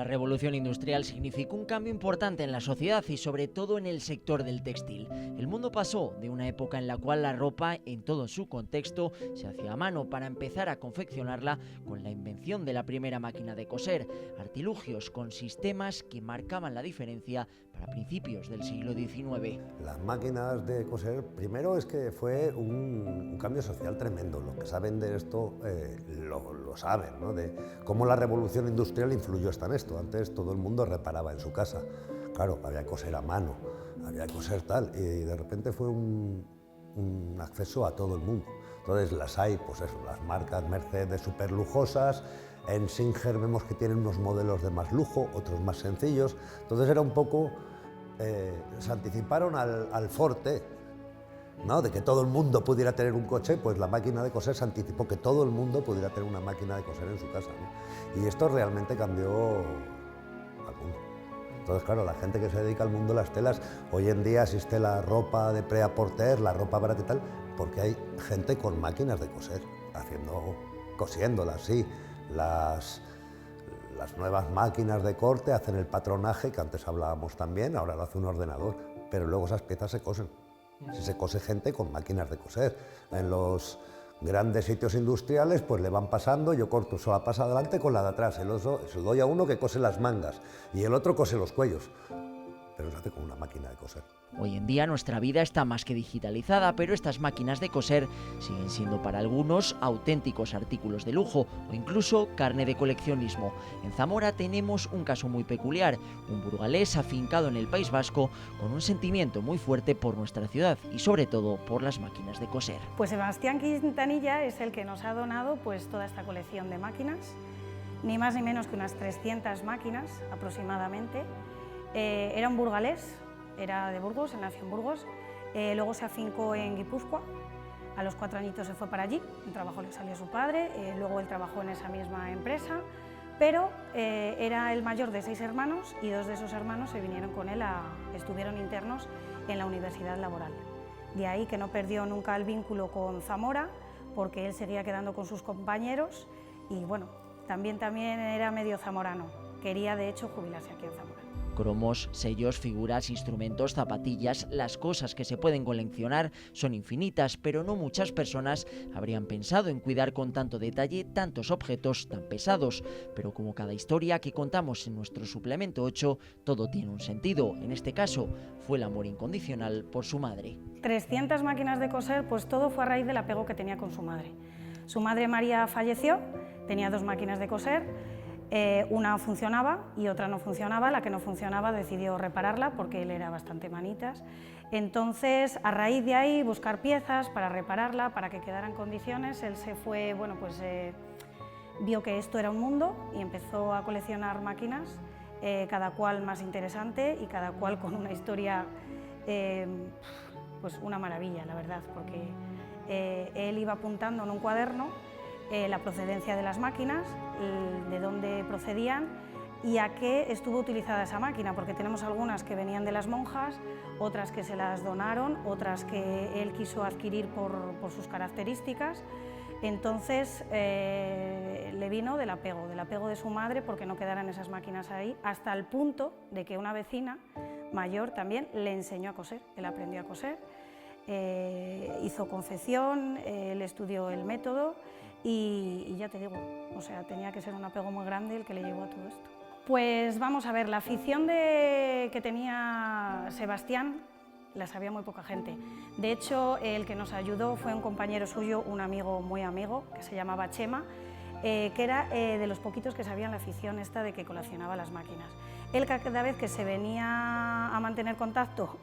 revolución industrial significó un cambio importante en la sociedad y sobre todo en el sector del textil. El mundo pasó de una época en la cual la ropa, en todo su contexto, se hacía a mano para empezar a confeccionarla con la invención de la primera máquina de coser, artilugios con sistemas que marcaban la diferencia para principios del siglo XIX. Las máquinas de coser, primero es que fue un cambio social tremendo. Los que saben de esto lo saben, ¿no? De cómo la revolución industrial influyó hasta en esto. Antes todo el mundo reparaba en su casa. Claro, había que coser a mano, había que coser tal, y de repente fue un acceso a todo el mundo. Entonces las hay, pues eso, las marcas Mercedes súper lujosas. En Singer vemos que tienen unos modelos de más lujo, otros más sencillos. Entonces era un poco, se anticiparon al forte, ¿no? De que todo el mundo pudiera tener un coche, pues la máquina de coser se anticipó que todo el mundo pudiera tener una máquina de coser en su casa, ¿no? Y esto realmente cambió al mundo. Entonces, claro, la gente que se dedica al mundo de las telas, hoy en día existe la ropa de prêt-à-porter, la ropa barata y tal, porque hay gente con máquinas de coser, cosiéndolas, sí. Las nuevas máquinas de corte hacen el patronaje, que antes hablábamos también, ahora lo hace un ordenador, pero luego esas piezas se cosen. Si se cose gente con máquinas de coser. En los grandes sitios industriales pues le van pasando, yo corto la pasa adelante con la de atrás, se lo doy a uno que cose las mangas y el otro cose los cuellos, pero se hace con una máquina de coser. Hoy en día nuestra vida está más que digitalizada, pero estas máquinas de coser siguen siendo para algunos auténticos artículos de lujo o incluso carne de coleccionismo. En Zamora tenemos un caso muy peculiar, un burgalés afincado en el País Vasco con un sentimiento muy fuerte por nuestra ciudad y sobre todo por las máquinas de coser. Pues Sebastián Quintanilla es el que nos ha donado pues toda esta colección de máquinas, ni más ni menos que unas 300 máquinas aproximadamente. Era un burgalés, era de Burgos, él nació en Burgos, luego se afincó en Guipúzcoa, a los 4 añitos se fue para allí, un trabajo le salió a su padre, luego él trabajó en esa misma empresa, pero era el mayor de 6 hermanos y 2 de esos hermanos se vinieron con él, estuvieron internos en la Universidad Laboral. De ahí que no perdió nunca el vínculo con Zamora, porque él seguía quedando con sus compañeros y bueno, también era medio zamorano, quería de hecho jubilarse aquí en Zamora. Cromos, sellos, figuras, instrumentos, zapatillas, las cosas que se pueden coleccionar son infinitas, pero no muchas personas habrían pensado en cuidar con tanto detalle tantos objetos tan pesados. Pero como cada historia que contamos en nuestro suplemento 8, todo tiene un sentido. En este caso, fue el amor incondicional por su madre. 300 máquinas de coser, pues todo fue a raíz del apego que tenía con su madre. Su madre María falleció, tenía 2 máquinas de coser. Una funcionaba y otra no funcionaba, la que no funcionaba decidió repararla porque él era bastante manitas. Entonces, a raíz de ahí, buscar piezas para repararla, para que quedara en condiciones, él se fue, vio que esto era un mundo y empezó a coleccionar máquinas, cada cual más interesante y cada cual con una historia, pues una maravilla, la verdad, porque él iba apuntando en un cuaderno la procedencia de las máquinas, de dónde procedían y a qué estuvo utilizada esa máquina, porque tenemos algunas que venían de las monjas, otras que se las donaron, otras que él quiso adquirir por sus características. Entonces le vino del apego de su madre porque no quedaran esas máquinas ahí, hasta el punto de que una vecina mayor también le enseñó a coser, él aprendió a coser, hizo confección, él estudió el método y ya te digo, o sea, tenía que ser un apego muy grande el que le llevó a todo esto. Pues vamos a ver, la afición que tenía Sebastián la sabía muy poca gente. De hecho, el que nos ayudó fue un compañero suyo, un amigo muy amigo, que se llamaba Chema, que era de los poquitos que sabían la afición esta de que coleccionaba las máquinas. Él cada vez que se venía a mantener contacto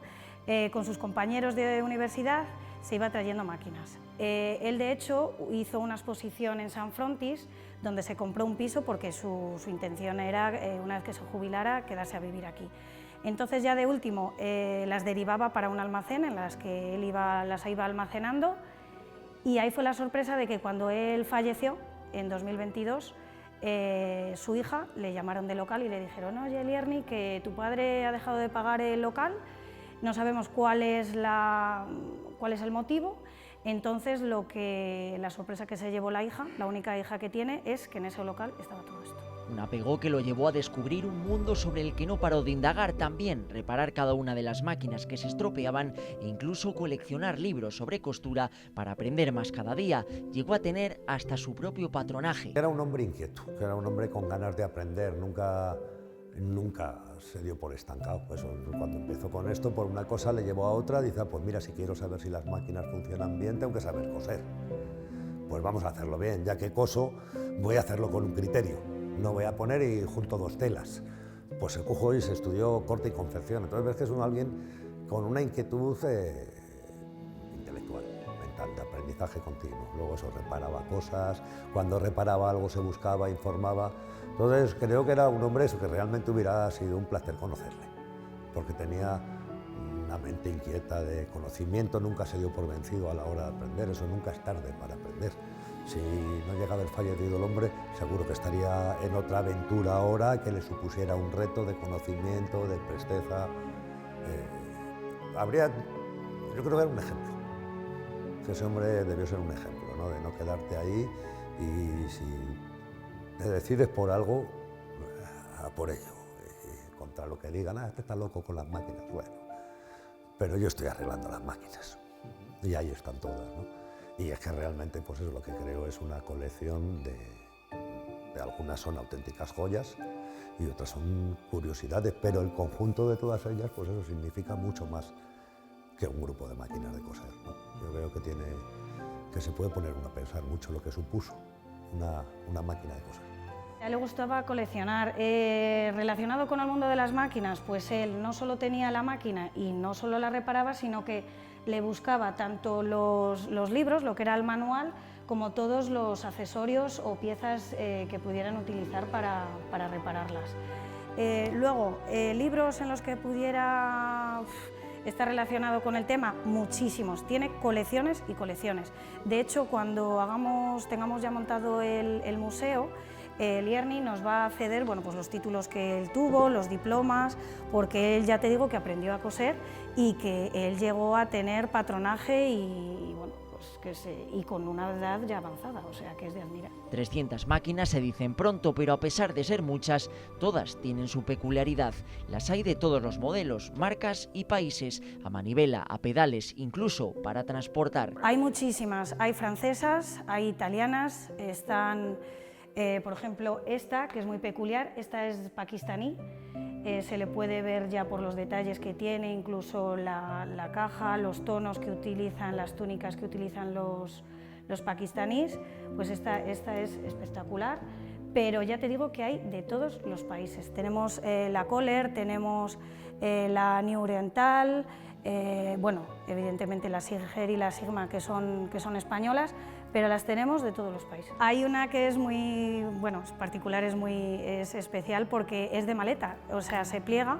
con sus compañeros de universidad, se iba trayendo máquinas. Él, de hecho, hizo una exposición en San Frontis, donde se compró un piso porque su intención era, una vez que se jubilara, quedarse a vivir aquí. Entonces, ya de último, las derivaba para un almacén en las que él las iba almacenando, y ahí fue la sorpresa de que cuando él falleció, en 2022, su hija le llamaron del local y le dijeron: oye, Lierni, que tu padre ha dejado de pagar el local, no sabemos cuál es el motivo. Entonces la sorpresa que se llevó la hija, la única hija que tiene, es que en ese local estaba todo esto. un apego que lo llevó a descubrir un mundo sobre el que no paró de indagar, también reparar cada una de las máquinas que se estropeaban e incluso coleccionar libros sobre costura para aprender más cada día. Llegó a tener hasta su propio patronaje. Era un hombre inquieto, era un hombre con ganas de aprender, nunca se dio por estancado. Pues cuando empezó con esto, por una cosa le llevó a otra, dice, pues mira, si quiero saber si las máquinas funcionan bien, tengo que saber coser. Pues vamos a hacerlo bien, ya que coso, voy a hacerlo con un criterio. No voy a poner y junto dos telas. Pues se cogió y se estudió corte y confección. Entonces ves que es alguien con una inquietud intelectual, mental, de aprendizaje continuo. Luego eso, reparaba cosas, cuando reparaba algo se buscaba, informaba. Entonces creo que era un hombre que realmente hubiera sido un placer conocerle, porque tenía una mente inquieta de conocimiento, nunca se dio por vencido a la hora de aprender, eso nunca es tarde para aprender. Si no llega a haber fallecido el hombre, seguro que estaría en otra aventura ahora que le supusiera un reto de conocimiento, de presteza. Yo creo que era un ejemplo, que ese hombre debió ser un ejemplo, ¿no? De no quedarte ahí y si te decides por algo, a por ello. Y contra lo que digan, este está loco con las máquinas, bueno, pero yo estoy arreglando las máquinas y ahí están todas, ¿no? Y es que realmente pues eso, lo que creo es una colección de algunas son auténticas joyas y otras son curiosidades, pero el conjunto de todas ellas pues eso significa mucho más que un grupo de máquinas de coser, ¿no? Yo creo que se puede poner uno a pensar mucho lo que supuso una máquina de coser. A él le gustaba coleccionar. Relacionado con el mundo de las máquinas, pues él no solo tenía la máquina y no solo la reparaba, sino que le buscaba tanto los libros, lo que era el manual, como todos los accesorios o piezas que pudieran utilizar para repararlas. Luego, libros en los que pudiera estar relacionado con el tema, muchísimos. Tiene colecciones y colecciones. De hecho, cuando tengamos ya montado el museo, Lierni nos va a ceder pues los títulos que él tuvo, los diplomas, porque él ya te digo que aprendió a coser y que él llegó a tener patronaje y con una edad ya avanzada, o sea que es de admirar. 300 máquinas se dicen pronto, pero a pesar de ser muchas, todas tienen su peculiaridad. Las hay de todos los modelos, marcas y países, a manivela, a pedales, incluso para transportar. Hay muchísimas, hay francesas, hay italianas, están... por ejemplo, esta, que es muy peculiar, esta es pakistaní, se le puede ver ya por los detalles que tiene, incluso la caja, los tonos que utilizan, las túnicas que utilizan los pakistaníes, pues esta es espectacular, pero ya te digo que hay de todos los países. Tenemos la Kohler, tenemos la New Oriental, bueno, evidentemente la Singer y la Sigma que son españolas, pero las tenemos de todos los países. Hay una que es muy, bueno, es particular, es especial porque es de maleta, o sea, se pliega,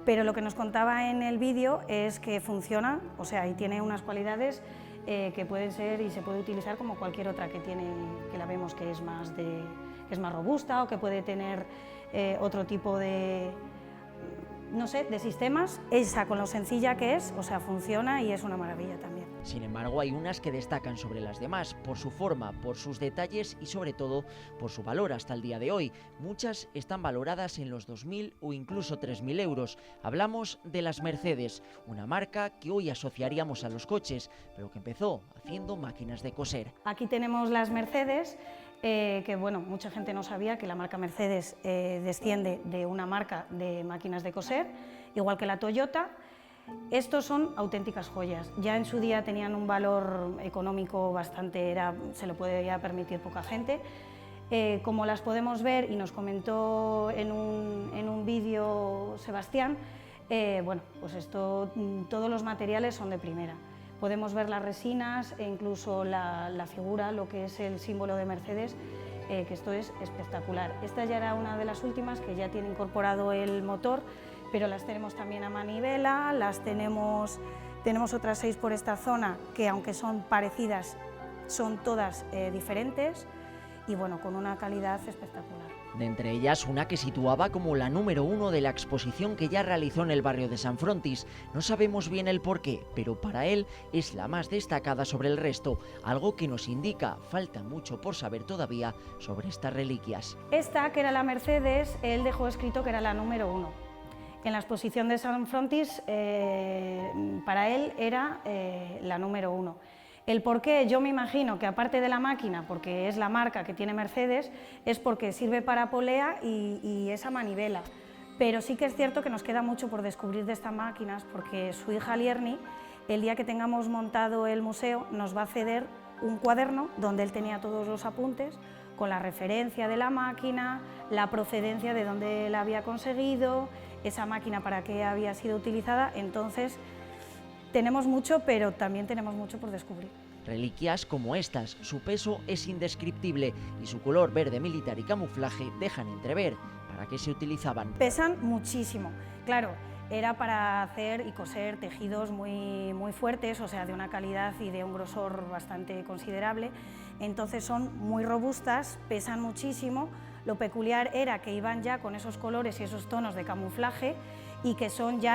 pero lo que nos contaba en el vídeo es que funciona, o sea, y tiene unas cualidades que pueden ser y se puede utilizar como cualquier otra que la vemos que es más robusta o que puede tener otro tipo de, no sé, de sistemas. Esa, con lo sencilla que es, o sea, funciona y es una maravilla también. Sin embargo, hay unas que destacan sobre las demás, por su forma, por sus detalles y sobre todo por su valor hasta el día de hoy. Muchas están valoradas en los 2.000 o incluso 3.000 euros. Hablamos de las Mercedes, una marca que hoy asociaríamos a los coches, pero que empezó haciendo máquinas de coser. Aquí tenemos las Mercedes, que bueno, mucha gente no sabía que la marca Mercedes desciende de una marca de máquinas de coser, igual que la Toyota. Estos son auténticas joyas. Ya en su día tenían un valor económico bastante, se lo podía permitir poca gente. Como las podemos ver y nos comentó en un vídeo Sebastián, bueno, pues todos los materiales son de primera. Podemos ver las resinas e incluso la figura, lo que es el símbolo de Mercedes, que esto es espectacular. Esta ya era una de las últimas que ya tiene incorporado el motor, pero las tenemos también a manivela, tenemos otras 6 por esta zona que, aunque son parecidas, son todas diferentes y bueno, con una calidad espectacular. De entre ellas una que situaba como la número 1 de la exposición que ya realizó en el barrio de San Frontis. No sabemos bien el porqué, pero para él es la más destacada sobre el resto, algo que nos indica falta mucho por saber todavía sobre estas reliquias. Esta, que era la Mercedes, él dejó escrito que era la número 1. En la exposición de San Frontis, para él era la número 1. El por qué, yo me imagino que aparte de la máquina, porque es la marca que tiene Mercedes, es porque sirve para polea y esa manivela. Pero sí que es cierto que nos queda mucho por descubrir de estas máquinas, porque su hija Lierni, el día que tengamos montado el museo, nos va a ceder un cuaderno donde él tenía todos los apuntes, con la referencia de la máquina, la procedencia de dónde la había conseguido, esa máquina para qué había sido utilizada. Entonces, tenemos mucho, pero también tenemos mucho por descubrir. Reliquias como estas, su peso es indescriptible y su color verde militar y camuflaje dejan entrever para qué se utilizaban. Pesan muchísimo, claro, era para hacer y coser tejidos muy fuertes, o sea, de una calidad y de un grosor bastante considerable. Entonces son muy robustas, pesan muchísimo. Lo peculiar era que iban ya con esos colores y esos tonos de camuflaje y que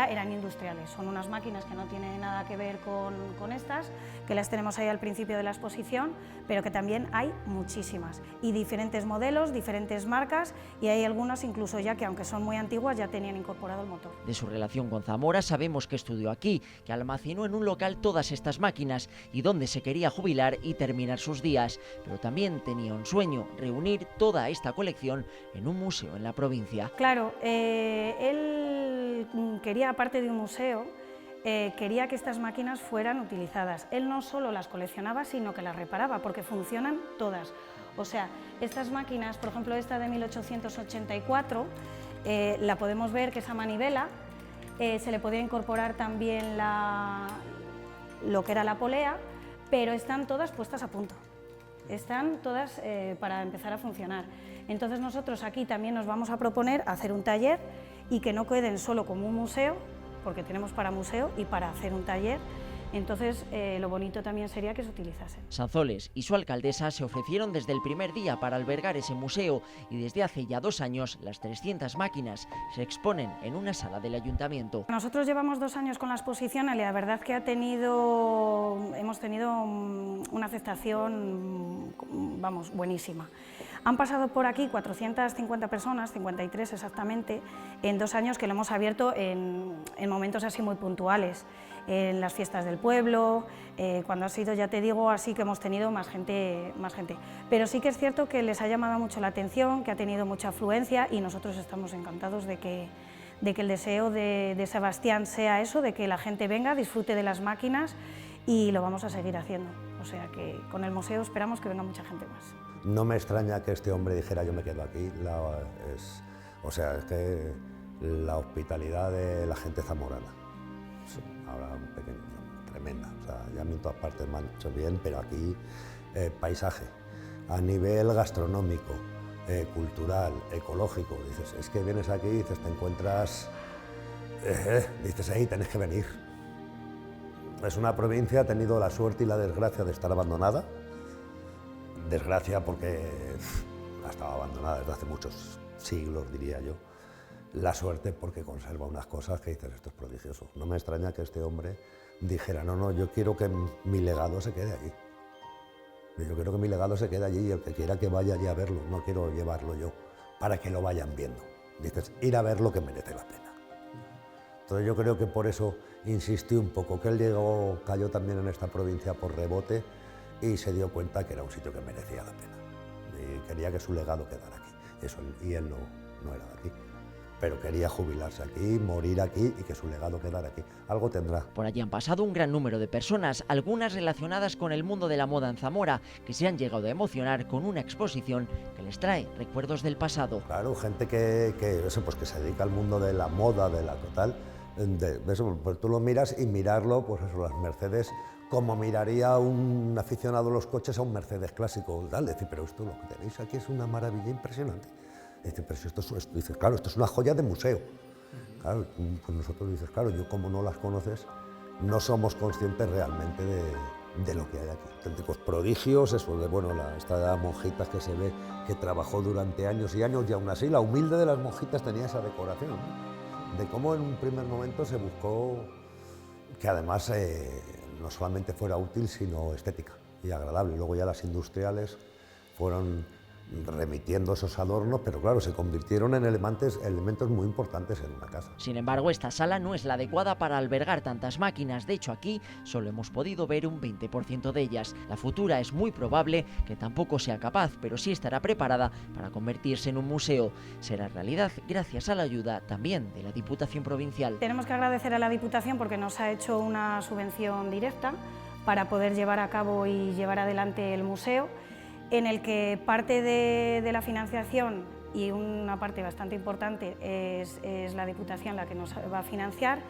eran industriales. Son unas máquinas que no tienen nada que ver con estas, que las tenemos ahí al principio de la exposición, pero que también hay muchísimas, y diferentes modelos, diferentes marcas, y hay algunas incluso ya que, aunque son muy antiguas, ya tenían incorporado el motor. De su relación con Zamora sabemos que estudió aquí, que almacenó en un local todas estas máquinas y donde se quería jubilar y terminar sus días, pero también tenía un sueño: reunir toda esta colección en un museo en la provincia. Claro, él quería, aparte de un museo, quería que estas máquinas fueran utilizadas. Él no solo las coleccionaba, sino que las reparaba, porque funcionan todas. O sea, estas máquinas, por ejemplo esta de 1884, la podemos ver que esa manivela, se le podía incorporar también lo que era la polea, pero están todas puestas a punto. Están todas para empezar a funcionar. Entonces nosotros aquí también nos vamos a proponer hacer un taller y que no queden solo como un museo, porque tenemos para museo y para hacer un taller. Entonces lo bonito también sería que se utilizasen. Sanzoles y su alcaldesa se ofrecieron desde el primer día para albergar ese museo y desde hace ya 2 años las 300 máquinas se exponen en una sala del ayuntamiento. Nosotros llevamos 2 años con la exposición y la verdad que hemos tenido una aceptación, vamos, buenísima. Han pasado por aquí 450 personas, 53 exactamente, en 2 años que lo hemos abierto en momentos así muy puntuales, en las fiestas del pueblo, cuando ha sido, ya te digo, así que hemos tenido más gente. Pero sí que es cierto que les ha llamado mucho la atención, que ha tenido mucha afluencia, y nosotros estamos encantados de que el deseo de Sebastián sea eso, de que la gente venga, disfrute de las máquinas, y lo vamos a seguir haciendo. O sea que con el museo esperamos que venga mucha gente más. No me extraña que este hombre dijera yo me quedo aquí. Es que la hospitalidad de la gente zamorana, sí, ahora un pequeño, tremenda. O sea, ya en todas partes me han hecho bien, pero aquí paisaje, a nivel gastronómico, cultural, ecológico. Dices, es que vienes aquí y dices, te encuentras, dices, ahí tenés que venir. Es una provincia, ha tenido la suerte y la desgracia de estar abandonada. Desgracia porque ha estado abandonada desde hace muchos siglos, diría yo. La suerte porque conserva unas cosas que dices, esto es prodigioso. No me extraña que este hombre dijera, no, yo quiero que mi legado se quede allí. Yo quiero que mi legado se quede allí y el que quiera que vaya allí a verlo, no quiero llevarlo yo, para que lo vayan viendo. Dices, ir a ver lo que merece la pena. Entonces yo creo que por eso insistí un poco, que él cayó también en esta provincia por rebote y se dio cuenta que era un sitio que merecía la pena. Y quería que su legado quedara aquí. Y él no era de aquí. Pero quería jubilarse aquí, morir aquí y que su legado quedara aquí. Algo tendrá. Por allí han pasado un gran número de personas, algunas relacionadas con el mundo de la moda en Zamora, que se han llegado a emocionar con una exposición que les trae recuerdos del pasado. Claro, gente que se dedica al mundo de la moda, de la total. Pues tú lo miras y mirarlo, pues eso, las Mercedes, como miraría un aficionado a los coches a un Mercedes clásico. Tal, decir, pero esto lo que tenéis aquí es una maravilla impresionante. Dice, pero si dices, claro, esto es una joya de museo. Claro, pues nosotros dices, claro, yo como no las conoces, no somos conscientes realmente de lo que hay aquí. Auténticos prodigios, eso de, bueno, esta monjita que se ve que trabajó durante años y años y aún así la humilde de las monjitas tenía esa decoración, ¿no? De cómo en un primer momento se buscó que además no solamente fuera útil, sino estética y agradable. Luego ya las industriales fueron remitiendo esos adornos, pero claro, se convirtieron en elementos muy importantes en una casa. Sin embargo, esta sala no es la adecuada para albergar tantas máquinas. De hecho, aquí solo hemos podido ver un 20% de ellas. La futura es muy probable que tampoco sea capaz, pero sí estará preparada para convertirse en un museo. Será realidad gracias a la ayuda también de la Diputación Provincial. Tenemos que agradecer a la Diputación porque nos ha hecho una subvención directa para poder llevar a cabo y llevar adelante el museo, en el que parte de la financiación y una parte bastante importante es la Diputación la que nos va a financiar,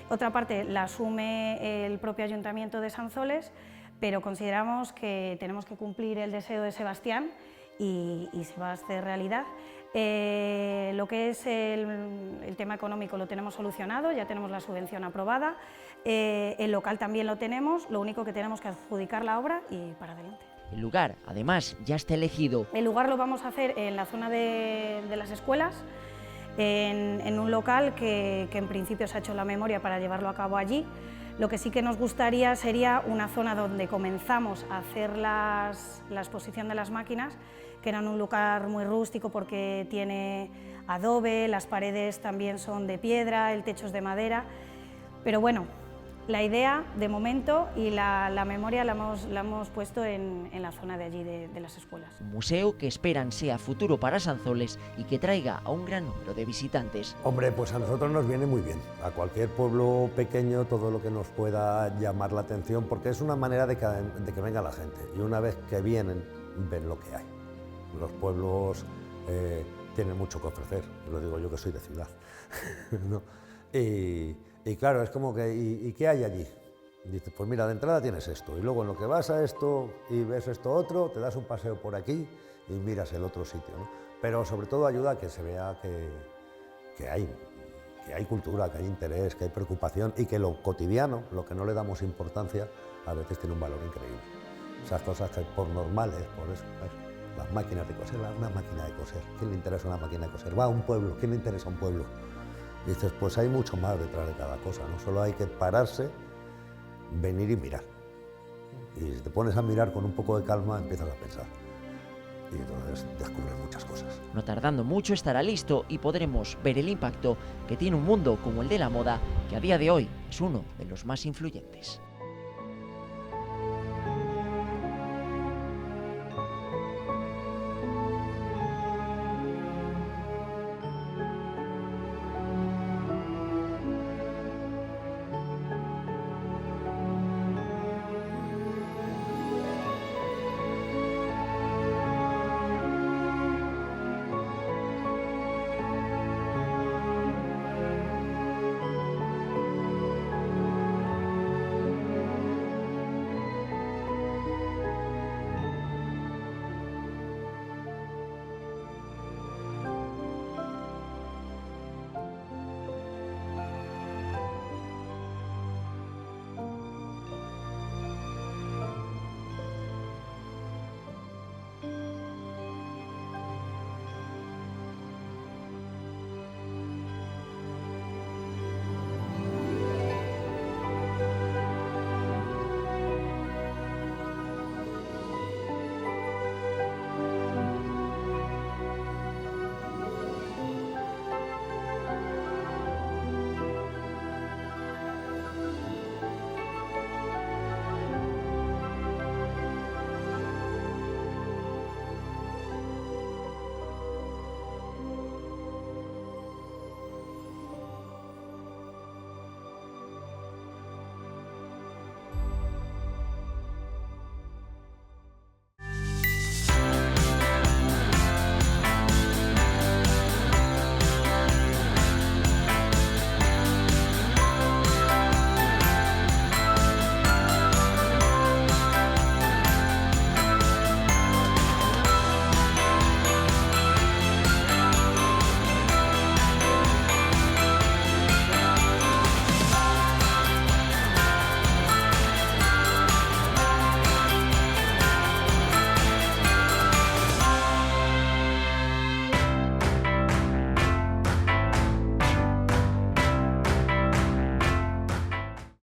otra parte la asume el propio Ayuntamiento de Sanzoles, pero consideramos que tenemos que cumplir el deseo de Sebastián y se va a hacer realidad. Lo que es el tema económico lo tenemos solucionado, ya tenemos la subvención aprobada, el local también lo tenemos, lo único que tenemos que adjudicar la obra y para adelante. El lugar, además, ya está elegido. El lugar lo vamos a hacer en la zona de las escuelas, en un local que en principio se ha hecho la memoria para llevarlo a cabo allí. Lo que sí que nos gustaría sería una zona donde comenzamos a hacer la exposición de las máquinas, que era en un lugar muy rústico porque tiene adobe, las paredes también son de piedra, el techo es de madera, pero bueno, la idea de momento y la memoria la hemos puesto en la zona de allí de las escuelas. Un museo que esperan sea futuro para Sanzoles y que traiga a un gran número de visitantes. Hombre, pues a nosotros nos viene muy bien, a cualquier pueblo pequeño, todo lo que nos pueda llamar la atención, porque es una manera de que venga la gente, y una vez que vienen, ven lo que hay. Los pueblos tienen mucho que ofrecer, lo digo yo que soy de ciudad, ¿no? Y claro, es como que, ¿y qué hay allí? Dices, pues mira, de entrada tienes esto, y luego en lo que vas a esto y ves esto otro, te das un paseo por aquí y miras el otro sitio, ¿no? Pero sobre todo ayuda a que se vea que hay cultura, que hay interés, que hay preocupación y que lo cotidiano, lo que no le damos importancia, a veces tiene un valor increíble. Esas cosas que por normales, por eso, las máquinas de coser, una máquina de coser, ¿quién le interesa una máquina de coser? Va a un pueblo, ¿quién le interesa un pueblo? Y dices, pues hay mucho más detrás de cada cosa, no solo hay que pararse, venir y mirar. Y si te pones a mirar con un poco de calma, empiezas a pensar. Y entonces descubres muchas cosas. No tardando mucho estará listo y podremos ver el impacto que tiene un mundo como el de la moda, que a día de hoy es uno de los más influyentes.